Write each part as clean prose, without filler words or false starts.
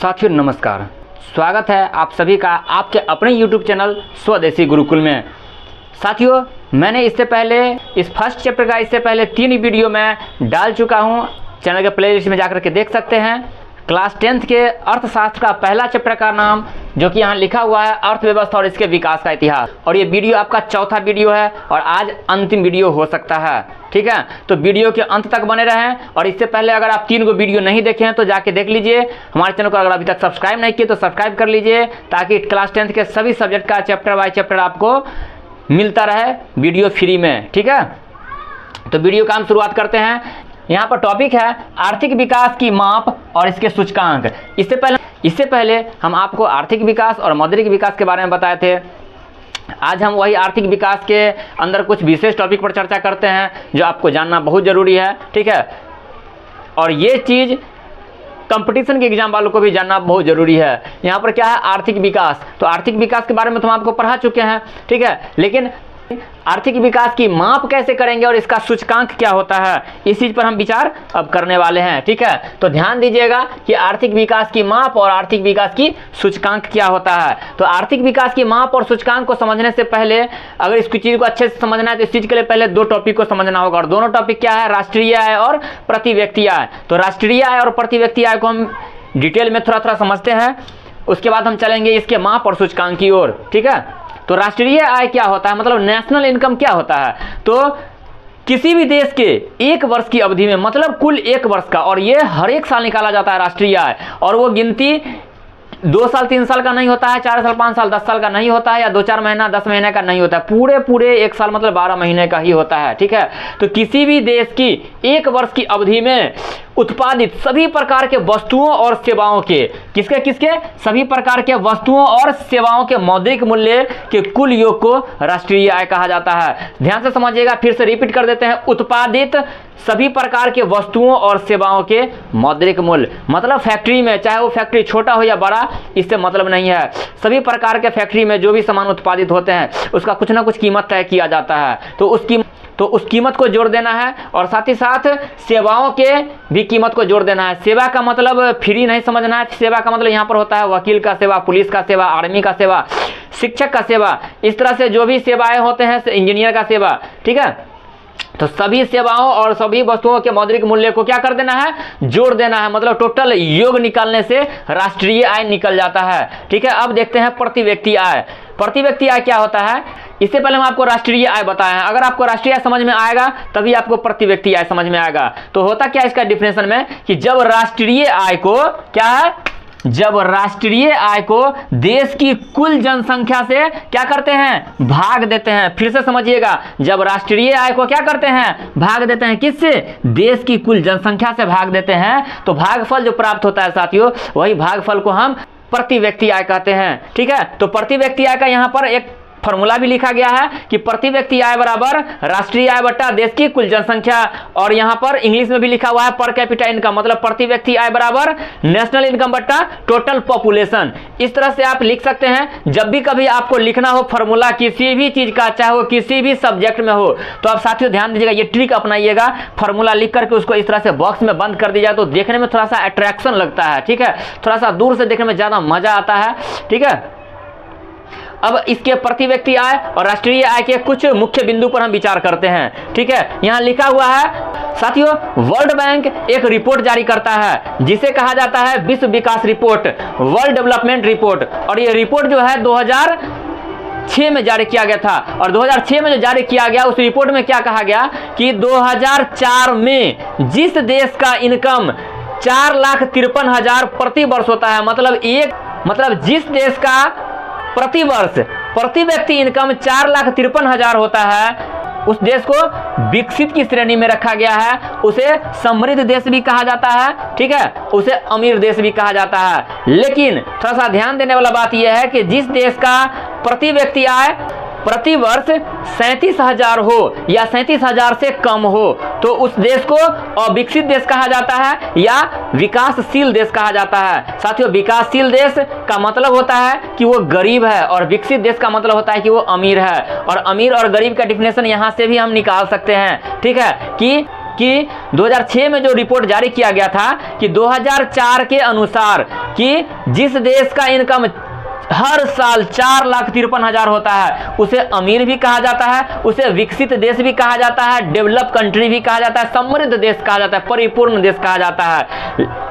साथियों नमस्कार, स्वागत है आप सभी का आपके अपने YouTube चैनल स्वदेशी गुरुकुल में। साथियों मैंने इससे पहले इस फर्स्ट चैप्टर का इससे पहले 3 वीडियो मैं डाल चुका हूं, चैनल के प्लेलिस्ट में जाकर के देख सकते हैं। क्लास 10th के अर्थशास्त्र का पहला चैप्टर का नाम जो कि यहाँ लिखा हुआ है अर्थव्यवस्था और इसके विकास का इतिहास, और ये वीडियो आपका चौथा वीडियो है और आज अंतिम वीडियो हो सकता है। ठीक है, तो वीडियो के अंत तक बने रहें। और इससे पहले अगर आप 3 वीडियो नहीं देखे हैं तो जाके देख लीजिए। हमारे चैनल को अगर अभी तक सब्सक्राइब नहीं किए तो सब्सक्राइब कर लीजिए, ताकि क्लास 10th के सभी सब्जेक्ट का चैप्टर बाय चैप्टर आपको मिलता रहे वीडियो फ्री में। ठीक है, तो वीडियो का हम शुरुआत करते हैं। यहाँ पर टॉपिक है आर्थिक विकास की माप और इसके सूचकांक। इससे पहले हम आपको आर्थिक विकास और मौद्रिक विकास के बारे में बताए थे। आज हम वही आर्थिक विकास के अंदर कुछ विशेष टॉपिक पर चर्चा करते हैं जो आपको जानना बहुत ज़रूरी है। ठीक है, और ये चीज़ कंपटीशन के एग्जाम वालों को भी जानना बहुत ज़रूरी है। यहाँ पर क्या है, आर्थिक विकास। तो आर्थिक विकास के बारे में तो हम आपको पढ़ा चुके हैं। ठीक है, लेकिन आर्थिक विकास की माप कैसे करेंगे और इसका सूचकांक क्या होता है, इस चीज पर हम विचार अब करने वाले हैं। ठीक है, तो ध्यान दीजिएगा कि आर्थिक विकास की माप और आर्थिक विकास की सूचकांक क्या होता है। तो आर्थिक विकास की माप और सूचकांक को समझने से पहले, अगर इस चीज को अच्छे से समझना है तो इस चीज के लिए पहले 2 टॉपिक को समझना होगा, और दोनों टॉपिक क्या है, राष्ट्रीय आय और प्रति व्यक्ति आय। तो राष्ट्रीय आय और प्रति व्यक्ति आय को हम डिटेल में थोड़ा समझते हैं, उसके बाद हम चलेंगे इसके माप और सूचकांक की ओर। ठीक है, तो राष्ट्रीय आय क्या होता है, मतलब नेशनल इनकम क्या होता है। तो किसी भी देश के 1 वर्ष की अवधि में, मतलब कुल 1 वर्ष का, और ये हर एक साल निकाला जाता है राष्ट्रीय आय, और वो गिनती 2 साल 3 साल का नहीं होता है, 4 साल 5 साल 10 साल का नहीं होता है, या 2-4 महीना 10 महीने का नहीं होता है, पूरे 1 साल मतलब 12 महीने का ही होता है। ठीक है, तो किसी भी देश की 1 वर्ष की अवधि में उत्पादित सभी प्रकार के वस्तुओं और सेवाओं के किसके सभी प्रकार के वस्तुओं और सेवाओं के मौद्रिक मूल्य के कुल योग को राष्ट्रीय आय कहा जाता है। ध्यान से समझिएगा, फिर से रिपीट कर देते हैं। उत्पादित सभी प्रकार के वस्तुओं और सेवाओं के मौद्रिक मूल्य, मतलब फैक्ट्री में, चाहे वो फैक्ट्री छोटा हो या बड़ा, इससे मतलब नहीं है। सभी प्रकार के फैक्ट्री में जो भी सामान उत्पादित होते हैं उसका कुछ ना कुछ कीमत तय किया जाता है, तो उस कीमत को जोड़ देना है, और साथ ही साथ सेवाओं के भी कीमत को जोड़ देना है। सेवा का मतलब फ्री नहीं समझना है। सेवा का मतलब यहाँ पर होता है वकील का सेवा, पुलिस का सेवा, आर्मी का सेवा, शिक्षक का सेवा, इस तरह से जो भी सेवाएं होते हैं, इंजीनियर का सेवा। ठीक है, तो सभी सेवाओं और सभी वस्तुओं के मौद्रिक मूल्य को क्या कर देना है, जोड़ देना है, मतलब टोटल योग निकालने से राष्ट्रीय आय निकल जाता है। ठीक है, अब देखते हैं प्रति व्यक्ति आय। प्रति व्यक्ति आय क्या होता है, इससे पहले हम आपको राष्ट्रीय आय बताए हैं। अगर आपको राष्ट्रीय आय समझ में आएगा तभी आपको प्रति व्यक्ति आय समझ में आएगा। तो होता क्या इसका डिफिनेशन में, कि जब राष्ट्रीय आय को क्या है, जब राष्ट्रीय आय को देश की कुल जनसंख्या से क्या करते हैं, भाग देते हैं। फिर से समझिएगा, जब राष्ट्रीय आय को क्या करते हैं, भाग देते हैं, किससे, देश की कुल जनसंख्या से भाग देते हैं, तो भागफल जो प्राप्त होता है साथियों, वही भागफल को हम प्रति व्यक्ति आय कहते हैं। ठीक है, तो प्रति व्यक्ति आय का यहाँ पर एक फॉर्मूला भी लिखा गया है कि प्रति व्यक्ति आय बराबर राष्ट्रीय आय बटा देश की कुल जनसंख्या, और यहाँ पर इंग्लिश में भी लिखा हुआ है पर कैपिटा इनकम, मतलब प्रति व्यक्ति आय बराबर नेशनल इनकम बटा टोटल पॉपुलेशन। इस तरह से आप लिख सकते हैं। जब भी कभी आपको लिखना हो फॉर्मूला किसी भी चीज का, चाहे वो किसी भी सब्जेक्ट में हो, तो आप साथियों ध्यान दीजिएगा, ये ट्रिक अपनाइएगा। फॉर्मूला लिख करके उसको इस तरह से बॉक्स में बंद कर दिया तो देखने में थोड़ा सा अट्रैक्शन लगता है। ठीक है, थोड़ा सा दूर से देखने में ज्यादा मजा आता है। ठीक है, अब इसके प्रति व्यक्ति आय और राष्ट्रीय आय के कुछ मुख्य बिंदु पर हम विचार करते हैं। ठीक है, यहाँ लिखा हुआ है साथियों, वर्ल्ड बैंक एक रिपोर्ट जारी करता है जिसे कहा जाता है विश्व विकास रिपोर्ट, वर्ल्ड डेवलपमेंट रिपोर्ट, और ये रिपोर्ट जो है 2006 में जारी किया गया था। और 2006 में जो जारी किया गया उस रिपोर्ट में क्या कहा गया कि 2004 में जिस देश का इनकम 4,53,000 प्रति वर्ष होता है, मतलब जिस देश का प्रति वर्ष प्रति व्यक्ति इनकम 4,53,000 होता है, उस देश को विकसित की श्रेणी में रखा गया है। उसे समृद्ध देश भी कहा जाता है। ठीक है, उसे अमीर देश भी कहा जाता है। लेकिन थोड़ा सा ध्यान देने वाला बात यह है कि जिस देश का प्रति व्यक्ति आय प्रति वर्ष 37,000 हो या 37,000 से कम हो, तो उस देश को अविकसित देश कहा जाता है या विकासशील देश कहा जाता है। साथियों, विकासशील देश का मतलब होता है कि वो गरीब है, और विकसित देश का मतलब होता है कि वो अमीर है। और अमीर और गरीब का डिफिनेशन यहाँ से भी हम निकाल सकते हैं। ठीक है, कि कि 2006 में जो रिपोर्ट जारी किया गया था कि 2004 के अनुसार कि जिस देश का इनकम हर साल 4,53,000 होता है उसे अमीर भी कहा जाता है, उसे विकसित देश भी कहा जाता है, डेवलप कंट्री भी कहा जाता है, समृद्ध देश कहा जाता है, परिपूर्ण देश कहा जाता है,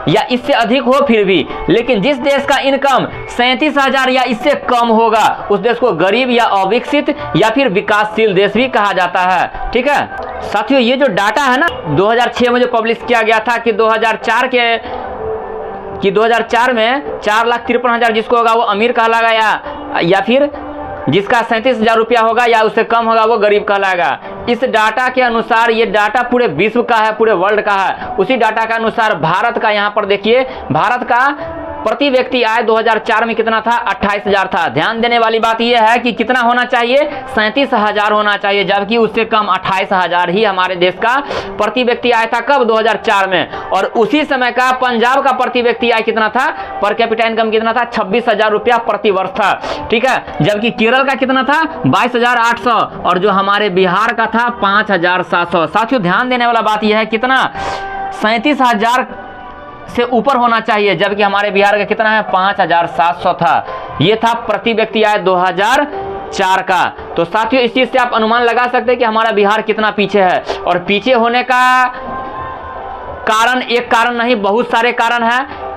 या इससे अधिक हो फिर भी। लेकिन जिस देश का इनकम 37,000 या इससे कम होगा उस देश को गरीब या अविकसित या फिर विकासशील देश भी कहा जाता है। ठीक है साथियों, ये जो डाटा है ना 2006 में जो पब्लिश किया गया था कि 2004 में 4,53,000 जिसको होगा वो अमीर कहलाएगा या फिर जिसका 37,000 रुपया होगा या उससे कम होगा वो गरीब कहलाएगा। इस डाटा के अनुसार, ये डाटा पूरे विश्व का है, पूरे वर्ल्ड का है, उसी डाटा के अनुसार भारत का यहाँ पर देखिए, भारत का प्रति व्यक्ति आय 2004 में कितना था? 28,000 था। ध्यान देने वाली बात यह है कि कितना होना चाहिए? 37,000 होना चाहिए, जबकि उससे कम 28,000 ही हमारे देश का प्रति व्यक्ति आय था। कब? 2004 में। और उसी समय का पंजाब का प्रति व्यक्ति आय कितना था? पर कैपिटा इनकम कितना था? 26,000 रुपया प्रति वर्ष था। ठीक है, जबकि केरल का कितना था? 22,800 और जो हमारे बिहार का था 5,700। साथियों ध्यान देने वाला बात यह है कितना? 37,000 से ऊपर होना चाहिए, जबकि हमारे बिहार का कितना है? 5,700 था। ये था प्रति व्यक्ति आय 2004 का। तो साथियों इस चीज से आप अनुमान लगा सकते हैं कि हमारा बिहार कितना पीछे है। और पीछे होने का कारण एक कारण नहीं, बहुत सारे कारण हैं।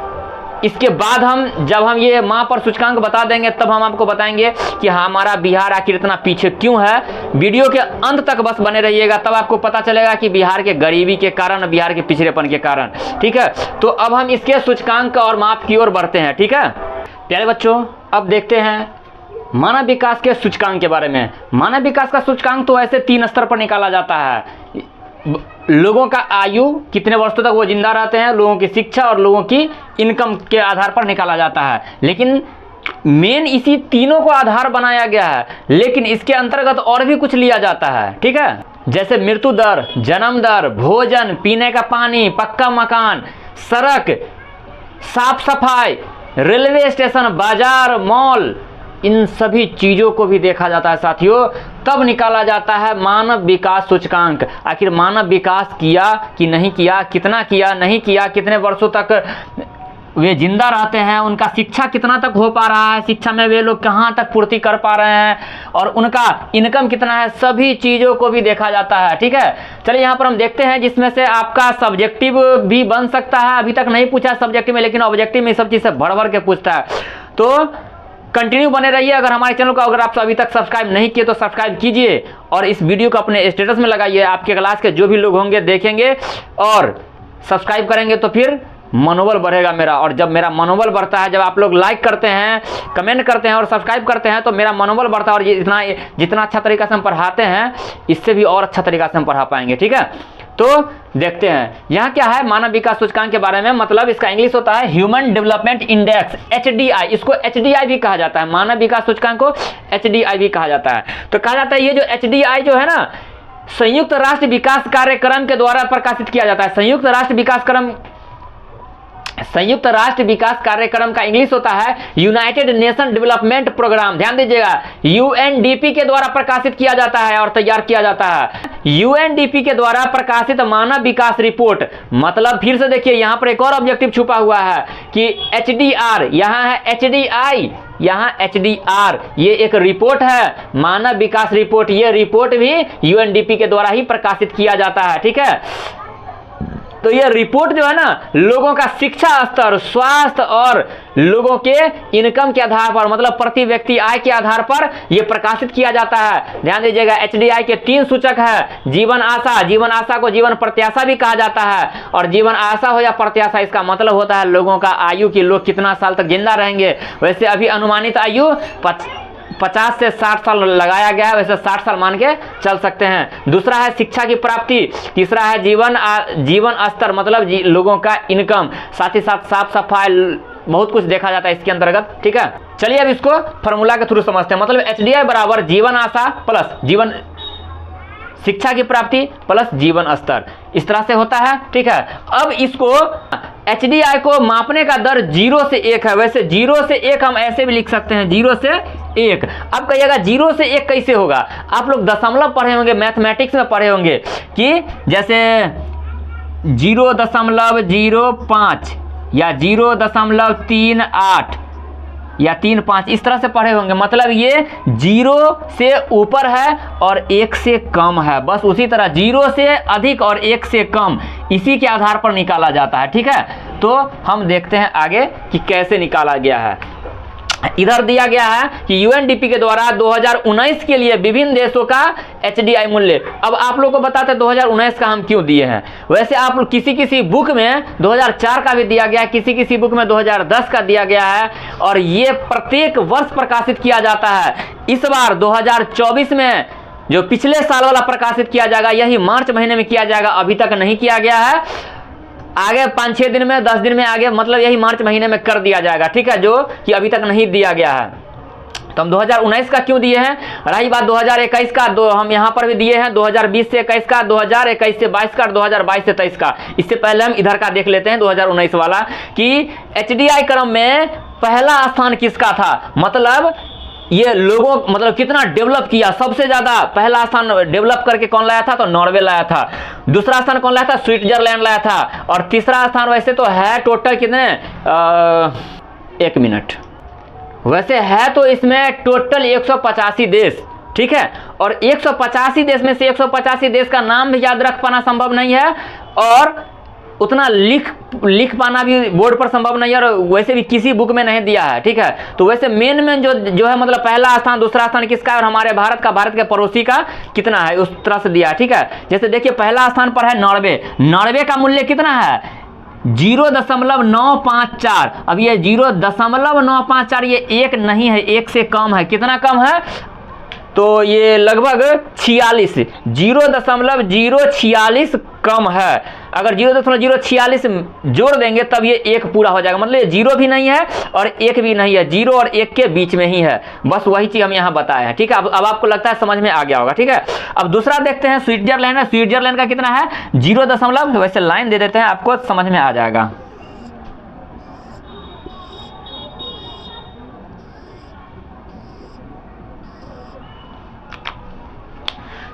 इसके बाद जब हम ये माह पर सूचकांक बता देंगे तब हम आपको बताएंगे कि हमारा बिहार आखिर इतना पीछे क्यों है। वीडियो के अंत तक बस बने रहिएगा, तब आपको पता चलेगा कि बिहार के गरीबी के कारण, बिहार के पिछड़ेपन के कारण। ठीक है, तो अब हम इसके सूचकांक और माप की ओर बढ़ते हैं। ठीक है प्यारे बच्चों, अब देखते हैं मानव विकास के सूचकांक के बारे में। मानव विकास का सूचकांक तो ऐसे 3 स्तर पर निकाला जाता है। लोगों का आयु, कितने वर्षों तक वो जिंदा रहते हैं, लोगों की शिक्षा और लोगों की इनकम के आधार पर निकाला जाता है। लेकिन मेन इसी तीनों को आधार बनाया गया है, लेकिन इसके अंतर्गत और भी कुछ लिया जाता है। ठीक है, जैसे मृत्यु दर, जन्म दर, भोजन, पीने का पानी, पक्का मकान, सड़क, साफ सफाई, रेलवे स्टेशन, बाजार, मॉल, इन सभी चीजों को भी देखा जाता है साथियों। तब निकाला जाता है मानव विकास सूचकांक। आखिर मानव विकास किया कि नहीं किया, कितना किया, नहीं किया, कितने वर्षों तक वे जिंदा रहते हैं, उनका शिक्षा कितना तक हो पा रहा है, शिक्षा में वे लोग कहाँ तक पूर्ति कर पा रहे हैं, और उनका इनकम कितना है, सभी चीज़ों को भी देखा जाता है। ठीक है, चलिए यहाँ पर हम देखते हैं, जिसमें से आपका सब्जेक्टिव भी बन सकता है। अभी तक नहीं पूछा सब्जेक्टिव में, लेकिन ऑब्जेक्टिव में सब चीज़ से भर भर के पूछता है। तो कंटिन्यू बने रहिए। अगर हमारे चैनल को अगर आप अभी तक सब्सक्राइब नहीं किए तो सब्सक्राइब कीजिए और इस वीडियो को अपने स्टेटस में लगाइए। आपके क्लास के जो भी लोग होंगे देखेंगे और सब्सक्राइब करेंगे तो फिर मनोबल बढ़ेगा मेरा। और जब मेरा मनोबल बढ़ता है, जब आप लोग लाइक करते हैं, कमेंट करते हैं और सब्सक्राइब करते हैं, तो मेरा मनोबल बढ़ता है। और जितना अच्छा तरीका से हम पढ़ाते हैं, इससे भी और अच्छा तरीका से हम पढ़ा पाएंगे। ठीक है, तो देखते हैं यहाँ क्या है मानव विकास सूचकांक के बारे में। मतलब इसका इंग्लिश होता है ह्यूमन डेवलपमेंट इंडेक्स, HDI। इसको HDI भी कहा जाता है, मानव विकास सूचकांक को HDI भी कहा जाता है। तो कहा जाता है ये जो HDI जो है ना, संयुक्त राष्ट्र विकास कार्यक्रम के द्वारा प्रकाशित किया जाता है। संयुक्त राष्ट्र विकास कार्यक्रम का इंग्लिश होता है यूनाइटेड नेशन डेवलपमेंट प्रोग्राम। ध्यान दीजिएगा, UNDP के द्वारा प्रकाशित किया जाता है और तैयार किया जाता है। UNDP के द्वारा प्रकाशित मानव विकास रिपोर्ट। मतलब फिर से देखिए, यहाँ पर एक और ऑब्जेक्टिव छुपा हुआ है कि HDR, यहाँ है HDI, यहाँ HDR, ये एक रिपोर्ट है, मानव विकास रिपोर्ट। ये रिपोर्ट भी UNDP के द्वारा ही प्रकाशित किया जाता है। ठीक है, तो ये रिपोर्ट जो है ना, लोगों का शिक्षा स्तर, स्वास्थ्य और लोगों के इनकम के आधार पर, मतलब प्रति व्यक्ति आय के आधार पर ये प्रकाशित किया जाता है। ध्यान दीजिएगा, HDI के 3 सूचक है। जीवन आशा, जीवन आशा को जीवन प्रत्याशा भी कहा जाता है। और जीवन आशा हो या प्रत्याशा, इसका मतलब होता है लोगों का आयु की, लोग कितना साल तक जिंदा रहेंगे। वैसे अभी अनुमानित आयु 50 से 60 साल लगाया गया है, वैसे 60 साल मान के चल सकते हैं। दूसरा है शिक्षा की प्राप्ति। तीसरा है जीवन स्तर, मतलब लोगों का इनकम। साथ ही साथ साफ सफाई, बहुत कुछ देखा जाता है इसके अंतर्गत। ठीक है, चलिए अब इसको फॉर्मूला के थ्रू समझते हैं। मतलब HDI बराबर जीवन आशा प्लस शिक्षा की प्राप्ति प्लस जीवन स्तर, इस तरह से होता है। ठीक है, अब इसको HDI को मापने का दर 0 से 1 है। वैसे 0 से 1 हम ऐसे भी लिख सकते हैं, 0 से 1। अब कहिएगा 0 से 1 कैसे होगा? आप लोग दशमलव पढ़े होंगे, मैथमेटिक्स में पढ़े होंगे कि जैसे 0.05 या 0.38 या 3.5 इस तरह से पढ़े होंगे। मतलब ये 0 से ऊपर है और 1 से कम है, बस उसी तरह 0 से अधिक और 1 से कम, इसी के आधार पर निकाला जाता है। ठीक है, तो हम देखते हैं आगे कि कैसे निकाला गया है। इधर दिया गया है कि यूएनडीपी के द्वारा 2019 के लिए विभिन्न देशों का एचडीआई मूल्य। अब आप लोगों को बताते हैं 2019 का हम क्यों दिए हैं। वैसे आप लोग किसी बुक में 2004 का भी दिया गया है, किसी बुक में 2010 का दिया गया है, और ये प्रत्येक वर्ष प्रकाशित किया जाता है। इस बार 2024 में जो पिछले साल वाला प्रकाशित किया जाएगा, यही मार्च महीने में किया जाएगा, अभी तक नहीं किया गया है। आगे 5-6 दिन में, 10 दिन में आगे, मतलब यही मार्च महीने में कर दिया जाएगा। ठीक है, जो कि अभी तक नहीं दिया गया है। तो हम 2019 का क्यों दिए हैं। रही बात 2021 का, हम यहाँ पर भी दिए हैं 2020 से 21 का, 2021 से 22 का, 2022 से 23 का। इससे पहले हम इधर का देख लेते हैं 2019 वाला कि एचडीआई क्रम में पहला स्थान किसका था। मतलब ये लोगों, मतलब कितना डेवलप किया, सबसे ज्यादा पहला स्थान डेवलप करके कौन लाया था, तो नॉर्वे लाया था। दूसरा स्थान कौन लाया था, स्विट्जरलैंड लाया था। और तीसरा स्थान वैसे तो है टोटल कितने, 1 मिनट, वैसे है तो इसमें टोटल 185 देश। ठीक है, और 185 देश में से 185 देश का नाम भी याद रख पाना संभव नहीं है, और उतना लिख पाना भी बोर्ड पर संभव नहीं है, और वैसे भी किसी बुक में नहीं दिया है। ठीक है, तो वैसे मेन जो है, मतलब पहला स्थान दूसरा स्थान किसका है, और हमारे भारत के पड़ोसी का कितना है, उस तरह से दिया है। ठीक है, जैसे देखिए पहला स्थान पर है नॉर्वे। नॉर्वे का मूल्य कितना है, 0.954। अब ये 0.954 ये 1 नहीं है, 1 से कम है। कितना कम है, तो ये लगभग 46, 0.046 कम है। अगर 0.046 जोड़ देंगे तब ये 1 पूरा हो जाएगा। मतलब ये 0 भी नहीं है और 1 भी नहीं है, 0 और 1 के बीच में ही है। बस वही चीज हम यहाँ बताए हैं। ठीक है, अब आपको लगता है समझ में आ गया होगा। ठीक है, अब दूसरा देखते हैं स्विट्जरलैंड है। स्विट्जरलैंड का कितना है, 0. वैसे लाइन दे देते हैं, आपको समझ में आ जाएगा।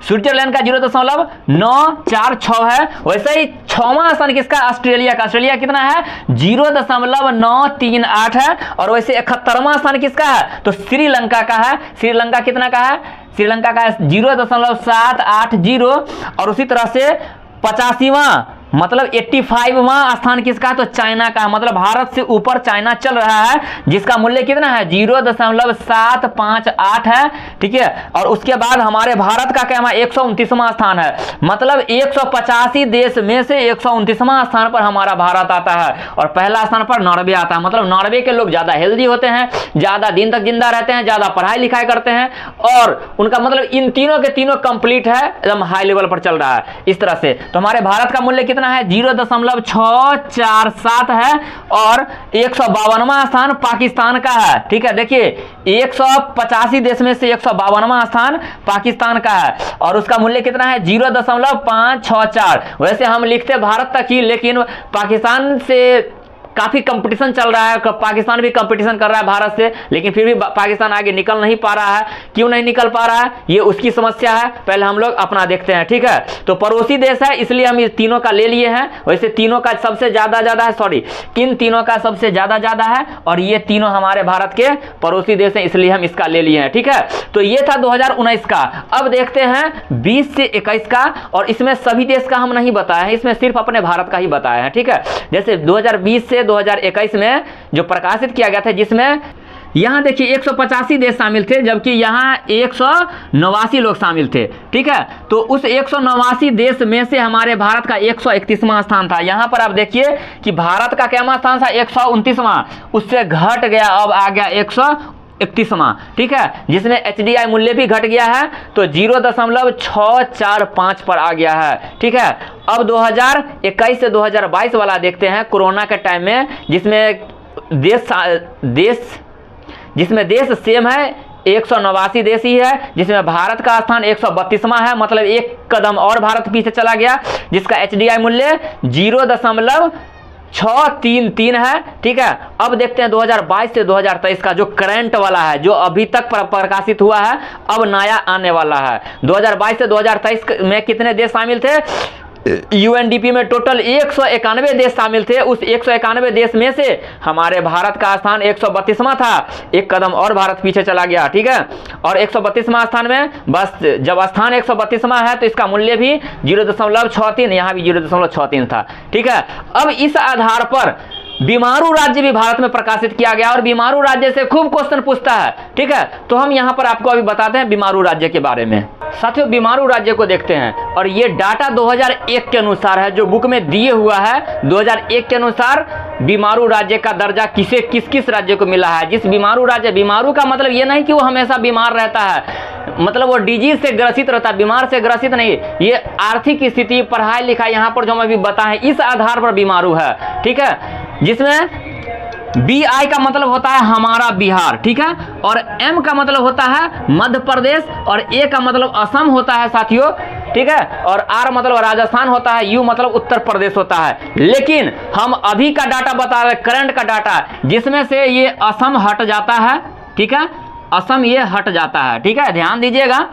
स्विट्जरलैंड का 0.946 है। वैसे ही 6वां स्थान किसका, ऑस्ट्रेलिया का। ऑस्ट्रेलिया कितना है, 0.938 है। और वैसे 71वां स्थान किसका है, तो श्रीलंका का है। श्रीलंका कितना का है, श्रीलंका का 0.780। और उसी तरह से 85वां, मतलब 85वां स्थान किसका है, तो चाइना का है। मतलब भारत से ऊपर चाइना चल रहा है, जिसका मूल्य कितना है, 0.758 है। ठीक है, और उसके बाद हमारे भारत का क्या है, 129वां स्थान है। मतलब 185 देश में से 129वां स्थान पर हमारा भारत आता है, और पहला स्थान पर नॉर्वे आता है। मतलब नॉर्वे के लोग ज्यादा हेल्दी होते हैं, ज्यादा दिन तक जिंदा रहते हैं, ज्यादा पढ़ाई लिखाई करते हैं, और उनका मतलब इन तीनों के तीनों कंप्लीट है, एकदम हाई लेवल पर चल रहा है इस तरह से। तो हमारे भारत का मूल्य कितना है, 0.647 है। और 152वां स्थान पाकिस्तान का है। ठीक है, देखिए 185 देश में से 152वां स्थान पाकिस्तान का है, और उसका मूल्य कितना है, 0.564। वैसे हम लिखते भारत तक ही, लेकिन पाकिस्तान से काफी कंपटीशन चल रहा है, पाकिस्तान भी कंपटीशन कर रहा है भारत से, लेकिन फिर भी पाकिस्तान आगे निकल नहीं पा रहा है। क्यों नहीं निकल पा रहा है, ये उसकी समस्या है। पहले हम लोग अपना देखते हैं। ठीक है, तो पड़ोसी देश है, इसलिए हम इस तीनों का ले लिए हैं। वैसे तीनों का सबसे ज्यादा है, सॉरी, इन तीनों का सबसे ज्यादा है, और ये तीनों हमारे भारत के पड़ोसी देश हैं, इसलिए हम इसका ले लिए हैं। ठीक है, तो ये था 2019 का। अब देखते हैं 20 से 21 का, और इसमें सभी देश का हम नहीं बताए हैं, इसमें सिर्फ अपने भारत का ही बताया है। ठीक है, जैसे 2020 से 2021 में जो प्रकाशित किया गया था, जिसमें यहां देखिए 185 देश शामिल थे, जबकि यहां 189 लोग शामिल थे। ठीक है, तो उस 189 देश में से हमारे भारत का 131वां स्थान था। यहां पर आप देखिए कि भारत का क्या स्थान था, 129वां, उससे घट गया, अब आ गया 131वां। ठीक है, जिसमें एचडीआई मूल्य भी घट गया है, तो 0.645 पर आ गया है। ठीक है, अब 2021 से 2022 वाला देखते हैं, कोरोना के टाइम में, जिसमें देश सेम है, 189 देश ही है, जिसमें भारत का स्थान 132वां है। मतलब एक कदम और भारत पीछे चला गया, जिसका एचडीआई मूल्य 0.633 है। ठीक है, अब देखते हैं 2022 से 2023 का जो करंट वाला है, जो अभी तक प्रकाशित हुआ है, अब नया आने वाला है। 2022 से 2023 में कितने देश शामिल थे, यूएनडीपी में टोटल 191 देश शामिल थे। उस 191 देश में से हमारे भारत का स्थान 132वां था, एक कदम और भारत पीछे चला गया, ठीक है। और 132वां स्थान में बस, जब स्थान 132वां है तो इसका मूल्य भी 0.63, यहाँ भी 0.63 था, ठीक है। अब इस आधार पर बीमारू राज्य भी भारत में प्रकाशित किया गया और बीमारू राज्य से खूब क्वेश्चन पूछता है, ठीक है। तो हम यहां पर आपको अभी बताते हैं बीमारू राज्य के बारे में। साथियों, बीमारू राज्य को देखते हैं और ये डाटा 2001 के अनुसार है, जो बुक में दिए हुआ है। 2001 के अनुसार बीमारू राज्य का दर्जा किस किस राज्य को मिला है। जिस बीमारू राज्य, बीमारू का मतलब ये नहीं कि वो हमेशा बीमार रहता है, मतलब वो डिजीज से ग्रसित रहता है, बीमार से ग्रसित नहीं। ये आर्थिक स्थिति, पढ़ाई लिखाई, यहाँ पर जो हम अभी बताएं इस आधार पर बीमारू है, ठीक है। जिसमें BI का मतलब होता है हमारा बिहार, ठीक है, और M का मतलब होता है मध्य प्रदेश, और A का मतलब असम होता है साथियों, ठीक है, और R मतलब राजस्थान होता है, U मतलब उत्तर प्रदेश होता है। लेकिन हम अभी का डाटा बता रहे, करंट का डाटा, जिसमें से ये असम हट जाता है, ठीक है, असम ये हट जाता है, ठीक है। ध्यान दीजिएगा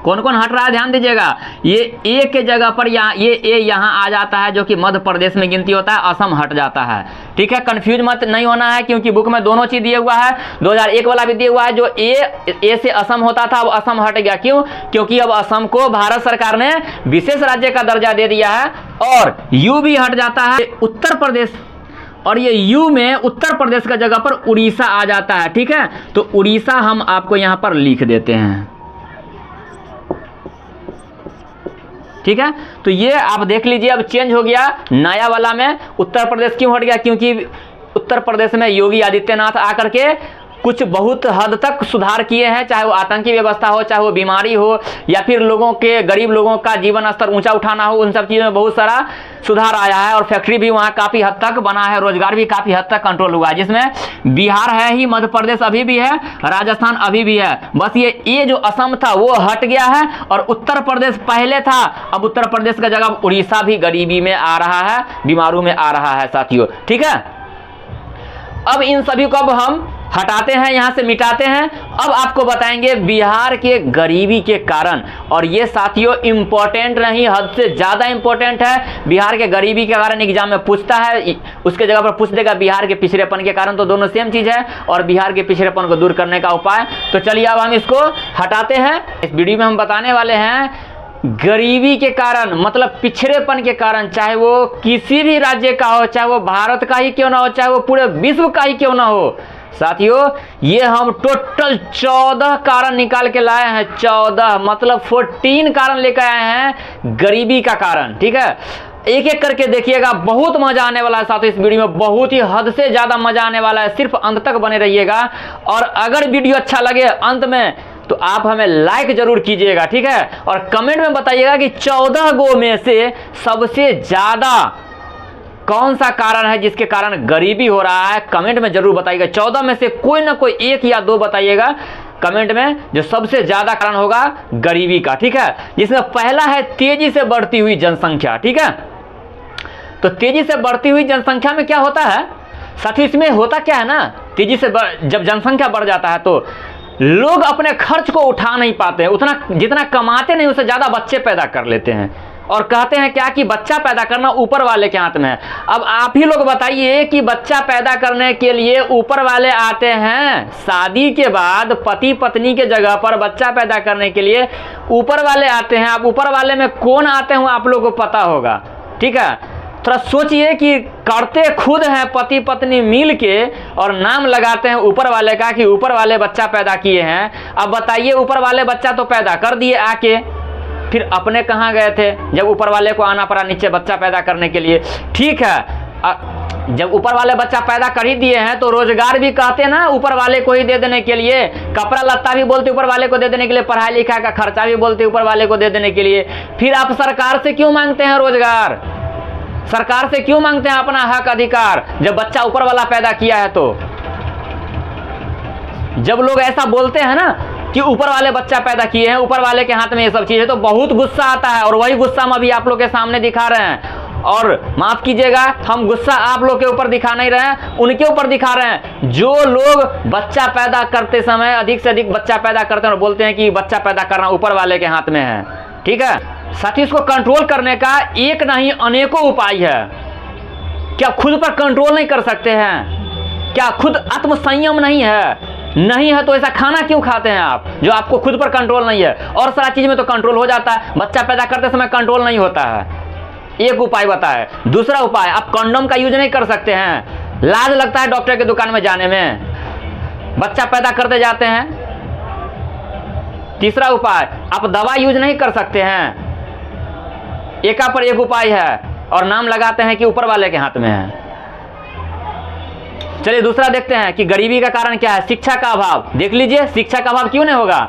कौन कौन हट रहा है, ध्यान दीजिएगा। ये ए के जगह पर यहाँ ये ए यहाँ आ जाता है, जो कि मध्य प्रदेश में गिनती होता है, असम हट जाता है, ठीक है। कंफ्यूज मत नहीं होना है, क्योंकि बुक में दोनों चीज दिए हुआ है। 2001 वाला भी दिया हुआ है, जो ए से असम होता था, अब असम हट गया। क्यों? क्योंकि अब असम को भारत सरकार ने विशेष राज्य का दर्जा दे दिया है, और यू भी हट जाता है उत्तर प्रदेश, और ये यू में उत्तर प्रदेश का जगह पर उड़ीसा आ जाता है, ठीक है। तो उड़ीसा हम आपको यहाँ पर लिख देते हैं, ठीक है। तो ये आप देख लीजिए, अब चेंज हो गया नया वाला में। उत्तर प्रदेश क्यों हट गया? क्योंकि उत्तर प्रदेश में योगी आदित्यनाथ आकर के कुछ बहुत हद तक सुधार किए हैं, चाहे वो आतंकी व्यवस्था हो, चाहे वो बीमारी हो, या फिर लोगों के, गरीब लोगों का जीवन स्तर ऊंचा उठाना हो, उन सब चीज़ों में बहुत सारा सुधार आया है। और फैक्ट्री भी वहाँ काफ़ी हद तक बना है, रोजगार भी काफ़ी हद तक कंट्रोल हुआ है, जिसमें बिहार है ही, मध्य प्रदेश अभी भी है, राजस्थान अभी भी है। बस ये जो असम था वो हट गया है, और उत्तर प्रदेश पहले था, अब उत्तर प्रदेश का जगह उड़ीसा भी गरीबी में आ रहा है, बीमारू में आ रहा है साथियों, ठीक है। अब इन सभी को अब हम हटाते हैं, यहां से मिटाते हैं। अब आपको बताएंगे बिहार के गरीबी के कारण, और ये साथियों इंपॉर्टेंट नहीं, हद से ज्यादा इंपॉर्टेंट है। बिहार के गरीबी के कारण एग्जाम में पूछता है, उसके जगह पर पूछ देगा बिहार के पिछड़ेपन के कारण, तो दोनों सेम चीज है, और बिहार के पिछड़ेपन को दूर करने का उपाय। तो चलिए अब हम इसको हटाते हैं। इस वीडियो में हम बताने वाले हैं गरीबी के कारण, मतलब पिछड़ेपन के कारण, चाहे वो किसी भी राज्य का हो, चाहे वो भारत का ही क्यों ना हो, चाहे वो पूरे विश्व का ही क्यों ना हो साथियों, ये हम टोटल 14 कारण निकाल के लाए हैं। 14 मतलब 14 कारण लेकर आए हैं गरीबी का कारण, ठीक है। एक एक करके देखिएगा, बहुत मजा आने वाला है साथियों। इस वीडियो में बहुत ही हद से ज्यादा मजा आने वाला है, सिर्फ अंत तक बने रहिएगा। और अगर वीडियो अच्छा लगे अंत में, तो आप हमें लाइक जरूर कीजिएगा, ठीक है। और कमेंट में बताइएगा कि 14 गो में से सबसे ज्यादा कौन सा कारण है जिसके कारण गरीबी हो रहा है, कमेंट में जरूर बताइएगा। 14 में से कोई ना कोई एक या दो बताइएगा कमेंट में, जो सबसे ज्यादा कारण होगा गरीबी का, ठीक है। जिसमें पहला है तेजी से बढ़ती हुई जनसंख्या, ठीक है। तो तेजी से बढ़ती हुई जनसंख्या में क्या होता है साथियों, इसमें होता क्या है ना, तेजी से जब जनसंख्या बढ़ जाता है तो लोग अपने खर्च को उठा नहीं पाते हैं, उतना जितना कमाते नहीं उससे ज्यादा बच्चे पैदा कर लेते हैं, और कहते हैं क्या कि बच्चा पैदा करना ऊपर वाले के हाथ में है। अब आप ही लोग बताइए कि बच्चा पैदा करने के लिए ऊपर वाले आते हैं, शादी के बाद पति पत्नी के जगह पर बच्चा पैदा करने के लिए ऊपर वाले आते हैं। अब ऊपर वाले में कौन आते हैं आप लोगों को पता होगा, ठीक है। थोड़ा सोचिए कि करते खुद हैं पति पत्नी मिल के, और नाम लगाते हैं ऊपर वाले का कि ऊपर वाले बच्चा पैदा किए हैं। अब बताइए, ऊपर वाले बच्चा तो पैदा कर दिए आके, फिर अपने कहाँ गए थे जब ऊपर वाले को आना पड़ा नीचे बच्चा पैदा करने के लिए, ठीक है। जब ऊपर वाले बच्चा पैदा कर ही दिए हैं तो रोजगार भी कहते ना ऊपर वाले को ही दे देने के लिए, कपड़ा लत्ता भी बोलते ऊपर वाले को दे देने के लिए, पढ़ाई लिखाई का खर्चा भी बोलते ऊपर वाले को दे देने के लिए। फिर आप सरकार से क्यों मांगते हैं रोजगार, सरकार से क्यों मांगते हैं अपना हक अधिकार, जब बच्चा ऊपर वाला पैदा किया है? तो जब लोग ऐसा बोलते हैं ना कि ऊपर वाले बच्चा पैदा किए हैं, ऊपर वाले के हाथ में ये सब चीज है, तो बहुत गुस्सा आता है। और वही गुस्सा हम अभी आप लोग के सामने दिखा रहे हैं। और माफ कीजिएगा, हम गुस्सा आप लोग के ऊपर दिखा नहीं रहे हैं, उनके ऊपर दिखा रहे हैं जो लोग बच्चा पैदा करते समय अधिक से अधिक बच्चा पैदा करते हैं और बोलते हैं कि बच्चा पैदा करना ऊपर वाले के हाथ में है, ठीक है। साथियों इसको कंट्रोल करने का एक नहीं अनेकों उपाय है। क्या खुद पर कंट्रोल नहीं कर सकते हैं? क्या खुद आत्मसंयम नहीं है? नहीं है तो ऐसा खाना क्यों खाते हैं आप जो आपको खुद पर कंट्रोल नहीं है? और सारा चीज में तो कंट्रोल हो जाता है, बच्चा पैदा करते समय कंट्रोल नहीं होता है। एक उपाय बताए। दूसरा उपाय, आप कंडोम का यूज नहीं कर सकते हैं, लाज लगता है डॉक्टर की दुकान में जाने में, बच्चा पैदा करते जाते हैं। तीसरा उपाय, आप दवा यूज नहीं कर सकते हैं। एका पर एक उपाय है और नाम लगाते हैं कि ऊपर वाले के हाथ में है। चलिए दूसरा देखते हैं कि गरीबी का कारण क्या है। शिक्षा का अभाव। देख लीजिए, शिक्षा का अभाव क्यों नहीं होगा?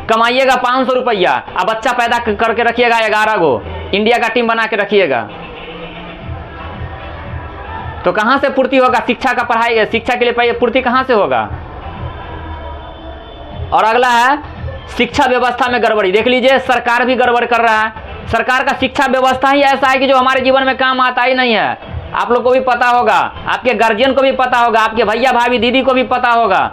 कमाइएगा 500 रुपया, अब बच्चा पैदा करके रखिएगा 11 गो, इंडिया का टीम बना के रखिएगा, तो कहां से पूर्ति होगा? शिक्षा का पढ़ाई, शिक्षा के लिए पूर्ति कहां से होगा? और अगला है शिक्षा व्यवस्था में गड़बड़ी। देख लीजिए, सरकार भी गड़बड़ कर रहा है। सरकार का शिक्षा व्यवस्था ही ऐसा है कि जो हमारे जीवन में काम आता ही नहीं है। आप लोग को भी पता होगा, आपके गार्जियन को भी पता होगा, आपके भैया भाभी दीदी को भी पता होगा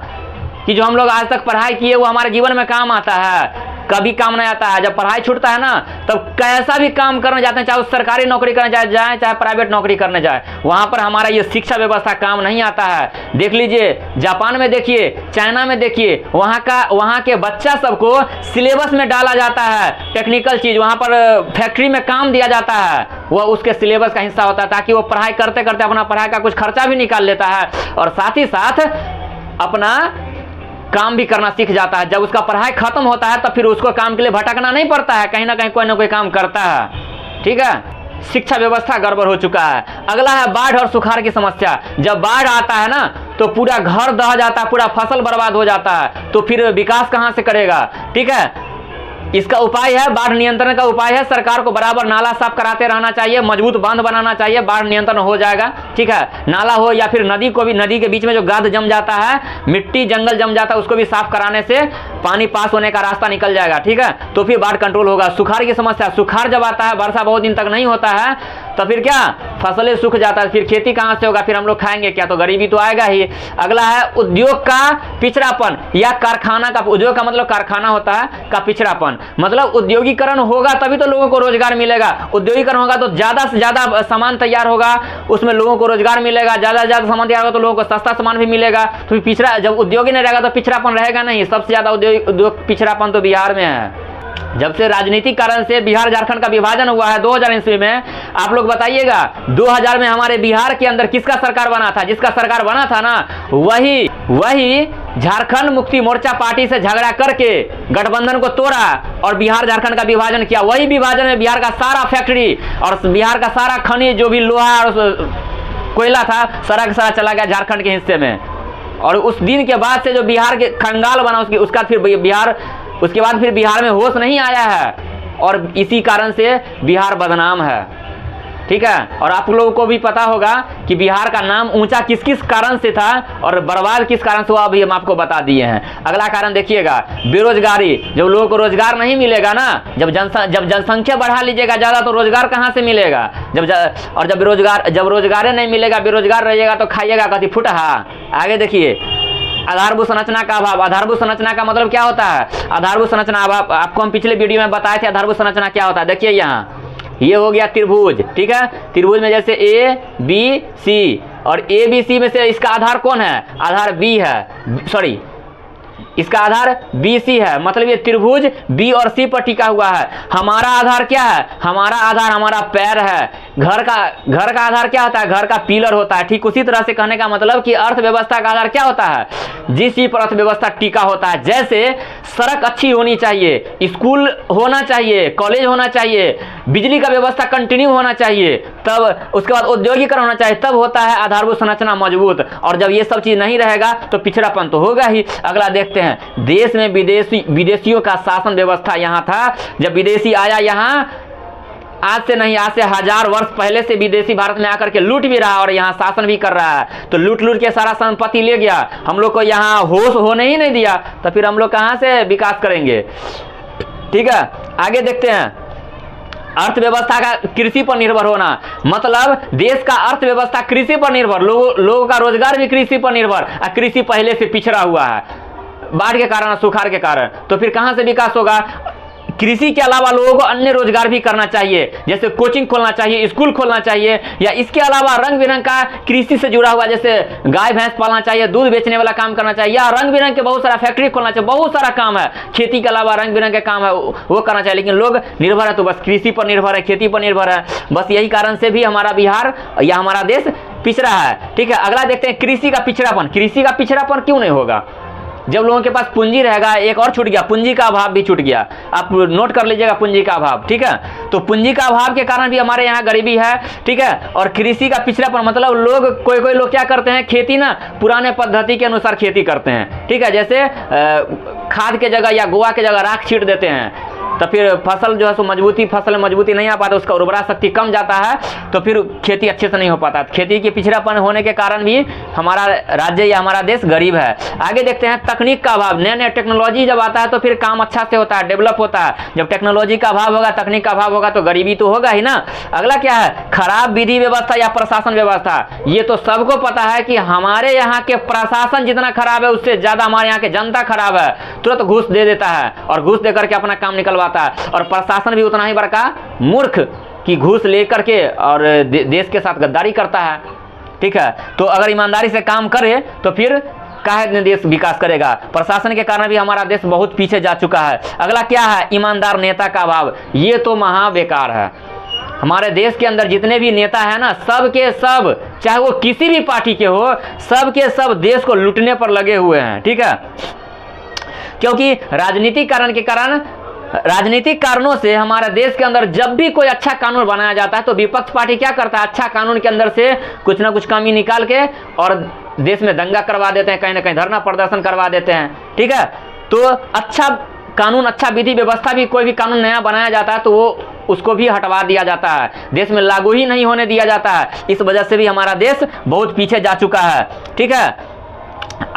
कि जो हम लोग आज तक पढ़ाई किए वो हमारे जीवन में काम आता है। कभी काम नहीं आता है। जब पढ़ाई छूटता है ना, तब कैसा भी काम करने जाते हैं, चाहे वो सरकारी नौकरी करने जाए चाहे प्राइवेट नौकरी करने जाए, वहां पर हमारा ये शिक्षा व्यवस्था काम नहीं आता है। देख लीजिए, जापान में देखिए, चाइना में देखिए, वहां के बच्चा सबको सिलेबस में डाला जाता है टेक्निकल चीज, वहां पर फैक्ट्री में काम दिया जाता है, वह उसके सिलेबस का हिस्सा होता है, ताकि वो पढ़ाई करते करते अपना पढ़ाई का कुछ खर्चा भी निकाल लेता है और साथ ही साथ अपना काम भी करना सीख जाता है। जब उसका पढ़ाई खत्म होता है तब फिर उसको काम के लिए भटकना नहीं पड़ता है, कहीं ना कहीं कोई ना कोई काम करता है। ठीक है, शिक्षा व्यवस्था गड़बड़ हो चुका है। अगला है बाढ़ और सुखाड़ की समस्या। जब बाढ़ आता है ना तो पूरा घर दह जाता है, पूरा फसल बर्बाद हो जाता है, तो फिर विकास कहां से करेगा? ठीक है, इसका उपाय है, बाढ़ नियंत्रण का उपाय है, सरकार को बराबर नाला साफ कराते रहना चाहिए, मजबूत बांध बनाना चाहिए, बाढ़ नियंत्रण हो जाएगा। ठीक है, नाला हो या फिर नदी को भी, नदी के बीच में जो गाद जम जाता है, मिट्टी जंगल जम जाता है, उसको भी साफ कराने से पानी पास होने का रास्ता निकल जाएगा। ठीक है, तो फिर बाढ़ कंट्रोल होगा। सुखाड़ की समस्या, सुखाड़ जब आता है, वर्षा बहुत दिन तक नहीं होता है, तो फिर क्या, फसलें सूख जाता है, फिर खेती कहां से होगा? फिर हम लोग खाएंगे क्या? तो गरीबी तो आएगा ही। अगला है उद्योग का पिछड़ापन या कारखाना का, उद्योग का मतलब कारखाना होता है, का पिछड़ापन मतलब उद्योगीकरण होगा तभी तो लोगों को रोजगार मिलेगा। उद्योगीकरण होगा तो ज्यादा से ज्यादा सामान तैयार होगा, उसमें लोगों को रोजगार मिलेगा, ज्यादा से ज्यादा सामान तैयार होगा तो लोगों को सस्ता सामान भी मिलेगा। तो पिछड़ा, जब उद्योगी नहीं रहेगा तो पिछड़ापन रहेगा नहीं। सबसे ज्यादा उद्योग पिछड़ापन तो बिहार में है। जब से राजनीतिक कारण से बिहार झारखंड का विभाजन हुआ है 2000 ईस्वी में, आप लोग बताइएगा 2000 में हमारे बिहार के अंदर किसका सरकार बना था? जिसका सरकार बना था ना, वही झारखंड मुक्ति मोर्चा पार्टी से झगड़ा करके गठबंधन को तोड़ा और बिहार झारखंड का विभाजन किया। वही विभाजन में बिहार का सारा फैक्ट्री और बिहार का सारा खनिज, जो भी लोहा और कोयला था, सारा का सारा चला गया झारखंड के हिस्से में। और उस दिन के बाद से जो बिहार के खंगाल बना, उसके बाद फिर बिहार में होश नहीं आया है और इसी कारण से बिहार बदनाम है। ठीक है, और आप लोगों को भी पता होगा कि बिहार का नाम ऊंचा किस किस कारण से था और बर्बाद किस कारण से हुआ, अभी हम आपको बता दिए हैं। अगला कारण देखिएगा, बेरोजगारी। जब लोगों को रोजगार नहीं मिलेगा ना, जब जनसंख्या बढ़ा लीजिएगा ज्यादा तो रोजगार कहां से मिलेगा? जब रोजगार नहीं मिलेगा, बेरोजगार रहिएगा तो खाइएगा कथी? फुटहा। आगे देखिए, आधारभूत संरचना का अभाव। आधारभूत संरचना का मतलब क्या होता है? आधारभूत संरचना अभाव आपको हम पिछले वीडियो में बताए थे आधारभूत संरचना क्या होता है। देखिए यहाँ, ये हो गया त्रिभुज। ठीक है, त्रिभुज में जैसे ए बी सी, और ए बी सी में से इसका आधार कौन है? आधार बी है, सॉरी इसका आधार बी सी है, मतलब ये त्रिभुज बी और सी पर टिका हुआ है। हमारा आधार क्या है? हमारा आधार हमारा पैर है। घर का आधार क्या होता है? घर का पिलर होता है। ठीक उसी तरह से कहने का मतलब कि अर्थव्यवस्था का आधार क्या होता है? जिस पर अर्थव्यवस्था टिका होता है। जैसे सड़क अच्छी होनी चाहिए, स्कूल होना चाहिए, कॉलेज होना चाहिए, बिजली का व्यवस्था कंटिन्यू होना चाहिए, तब उसके बाद औद्योगिकरण होना चाहिए, तब होता है आधारभूत संरचना मजबूत। और जब ये सब चीज नहीं रहेगा तो पिछड़ापन तो होगा ही। अगला देखते हैं, देश में विदेशियों का शासन व्यवस्था यहाँ था। जब विदेशी आया यहाँ, आज से नहीं, आज से 1000 वर्ष पहले से विदेशी भारत में आकर के लूट भी रहा और यहाँ शासन भी कर रहा है। तो लूट के सारा संपत्ति ले गया, हम लोग को यहाँ होश होने ही नहीं दिया, तो फिर हम लोग कहाँ से विकास करेंगे? ठीक है, आगे देखते हैं, अर्थव्यवस्था का कृषि पर निर्भर होना, मतलब देश का अर्थव्यवस्था कृषि पर निर्भर, लोगों का रोजगार भी कृषि पर निर्भर। कृषि पहले से पिछड़ा हुआ है बाढ़ के कारण, सुखाड़ के कारण, तो फिर कहां से विकास होगा? कृषि के अलावा लोगों को अन्य रोजगार भी करना चाहिए, जैसे कोचिंग खोलना चाहिए, स्कूल खोलना चाहिए, या इसके अलावा रंग बिरंग का कृषि से जुड़ा हुआ जैसे गाय भैंस पालना चाहिए, दूध बेचने वाला काम करना चाहिए, या रंग बिरंग के बहुत सारा फैक्ट्री खोलना चाहिए। बहुत सारा काम है, खेती के अलावा रंग बिरंग के काम है वो करना चाहिए, लेकिन लोग निर्भर है तो बस कृषि पर निर्भर है, खेती पर निर्भर है। बस यही कारण से भी हमारा बिहार या हमारा देश पिछड़ा है। ठीक है, अगला देखते हैं कृषि का पिछड़ापन। कृषि का पिछड़ापन क्यों नहीं होगा? जब लोगों के पास पूंजी रहेगा, एक और छूट गया, पूंजी का अभाव भी छूट गया। आप नोट कर लीजिएगा, पूंजी का अभाव। ठीक है, तो पूंजी का अभाव के कारण भी हमारे यहाँ गरीबी है। ठीक है, और कृषि का पिछड़ापन मतलब लोग कोई लोग क्या करते हैं, खेती ना पुराने पद्धति के अनुसार खेती करते हैं। ठीक है, जैसे खाद के जगह या गोवा के जगह राख छींट देते हैं, तो फिर फसल जो है सो फसल में मजबूती नहीं आ पाता, उसका उर्वरा शक्ति कम जाता है, तो फिर खेती अच्छे से नहीं हो पाता। खेती की पिछड़ापन होने के कारण भी हमारा राज्य या हमारा देश गरीब है। आगे देखते हैं तकनीक का अभाव। नए नए टेक्नोलॉजी जब आता है तो फिर काम अच्छा से होता है, डेवलप होता है। जब टेक्नोलॉजी का अभाव होगा, तकनीक का अभाव होगा, तो गरीबी तो होगा ही ना। अगला क्या है, खराब विधि व्यवस्था या प्रशासन व्यवस्था। ये तो सबको पता है कि हमारे यहाँ के प्रशासन जितना खराब है, उससे ज्यादा हमारे यहाँ के जनता खराब है। तुरंत घूस दे देता है और घूस देकर के अपना काम निकलवा है, और प्रशासन भी उतना ही बड़का मूर्ख कि घूस लेकर के और देश के साथ गद्दारी करता है। ठीक है, तो अगर ईमानदारी से काम करे तो फिर काहे देश विकास करेगा। प्रशासन के कारण भी हमारा देश बहुत पीछे जा चुका है। अगला क्या है, ईमानदार नेता का अभाव। ये तो महा बेकार है। हमारे देश के अंदर जितने भी नेता है ना, सब के सब, चाहे वो किसी भी पार्टी के हो, सब के सब देश को लूटने पर लगे हुए हैं। ठीक है, क्योंकि राजनीतिक कारणों से हमारे देश के अंदर जब भी कोई अच्छा कानून बनाया जाता है तो विपक्ष पार्टी क्या करता है, अच्छा कानून के अंदर से कुछ ना कुछ कमी निकाल के और देश में दंगा करवा देते हैं, कहीं ना कहीं धरना प्रदर्शन करवा देते हैं। ठीक है, तो अच्छा कानून, अच्छा विधि व्यवस्था भी, कोई भी कानून नया बनाया जाता है तो वो उसको भी हटवा दिया जाता है, देश में लागू ही नहीं होने दिया जाता है। इस वजह से भी हमारा देश बहुत पीछे जा चुका है। ठीक है,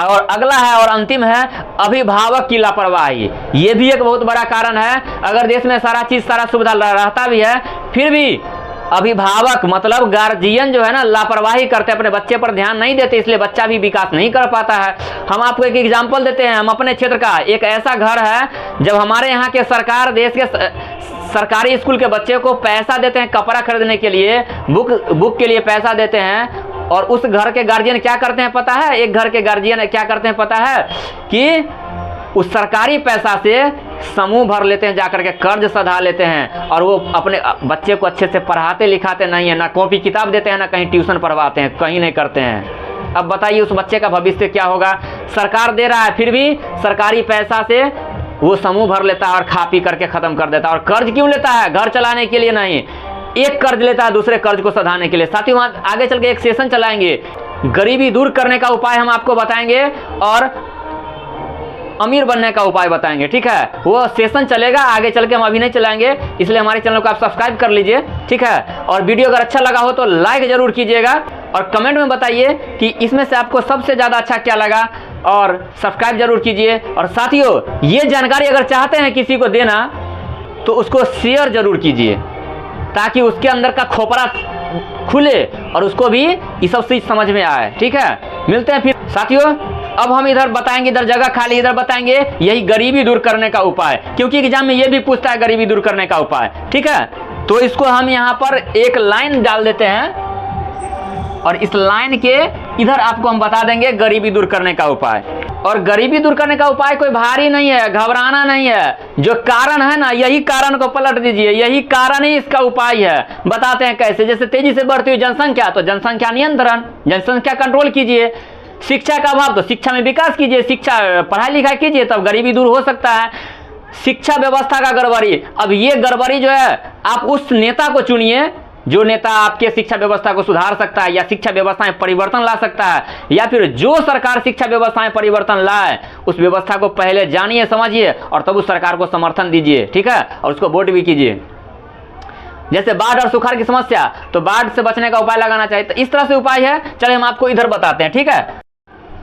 और अगला है और अंतिम है अभिभावक की लापरवाही। ये भी एक बहुत बड़ा कारण है। अगर देश में सारा चीज, सारा सुविधा रहता भी है, फिर भी अभिभावक मतलब गार्जियन जो है ना, लापरवाही करते, अपने बच्चे पर ध्यान नहीं देते, इसलिए बच्चा भी विकास नहीं कर पाता है। हम आपको एक एग्जांपल देते हैं, हम अपने क्षेत्र का। एक ऐसा घर है, जब हमारे यहाँ के सरकार, देश के सरकारी स्कूल के बच्चे को पैसा देते हैं कपड़ा खरीदने के लिए, बुक के लिए पैसा देते हैं, और उस घर के गार्जियन क्या करते हैं पता है, एक घर के गार्जियन क्या करते हैं पता है, कि उस सरकारी पैसा से समूह भर लेते हैं, जाकर के कर्ज सधा लेते हैं, और वो अपने बच्चे को अच्छे से पढ़ाते लिखाते नहीं है, ना कॉपी किताब देते हैं, ना कहीं ट्यूशन पढ़वाते हैं, कहीं नहीं करते हैं। अब बताइए उस बच्चे का भविष्य क्या होगा। सरकार दे रहा है, फिर भी सरकारी पैसा से वो समूह भर लेता है और खा पी करके खत्म कर देता है। और कर्ज क्यों लेता है, घर चलाने के लिए नहीं, एक कर्ज लेता है दूसरे कर्ज को सधाने के लिए। साथ ही वहाँ आगे चल के एक सेशन चलाएंगे, गरीबी दूर करने का उपाय हम आपको बताएंगे और अमीर बनने का उपाय बताएंगे। ठीक है, वो सेशन चलेगा, आगे चल के हम अभी नहीं चलाएंगे, इसलिए हमारे चैनल को आप सब्सक्राइब कर लीजिए। ठीक है, और वीडियो अगर अच्छा लगा हो तो लाइक जरूर कीजिएगा, और कमेंट में बताइए कि इसमें से आपको सबसे ज़्यादा अच्छा क्या लगा, और सब्सक्राइब जरूर कीजिए। और साथियों, ये जानकारी अगर चाहते हैं किसी को देना तो उसको शेयर जरूर कीजिए, ताकि उसके अंदर का खोपड़ा खुले और उसको भी ये सब चीज समझ में आए। ठीक है, मिलते हैं फिर साथियों। अब हम इधर बताएंगे, इधर जगह खाली, इधर बताएंगे यही गरीबी दूर करने का उपाय, क्योंकि एग्जाम में ये भी पूछता है गरीबी दूर करने का उपाय। ठीक है, तो इसको हम यहाँ पर एक लाइन डाल देते हैं, और इस लाइन के इधर आपको हम बता देंगे गरीबी दूर करने का उपाय। और गरीबी दूर करने का उपाय कोई भारी नहीं है, घबराना नहीं है। जो कारण है ना, यही कारण को पलट दीजिए, यही कारण ही इसका उपाय है। बताते हैं कैसे। जैसे तेजी से बढ़ती हुई जनसंख्या, तो जनसंख्या नियंत्रण, जनसंख्या कंट्रोल कीजिए। शिक्षा का अभाव, तो शिक्षा में विकास कीजिए, शिक्षा पढ़ाई लिखाई कीजिए, तब गरीबी दूर हो सकता है। शिक्षा व्यवस्था का गड़बड़ी, अब ये गड़बड़ी जो है, आप उस नेता को चुनिए जो नेता आपके शिक्षा व्यवस्था को सुधार सकता है, या शिक्षा व्यवस्था में परिवर्तन ला सकता है, या फिर जो सरकार शिक्षा व्यवस्था में परिवर्तन लाए उस व्यवस्था को पहले जानिए, समझिए, और तब उस सरकार को समर्थन दीजिए। ठीक है, और उसको वोट भी कीजिए। जैसे बाढ़ और सुखाड़ की समस्या, तो बाढ़ से बचने का उपाय लगाना चाहिए। तो इस तरह से उपाय है, चलिए हम आपको इधर बताते हैं। ठीक है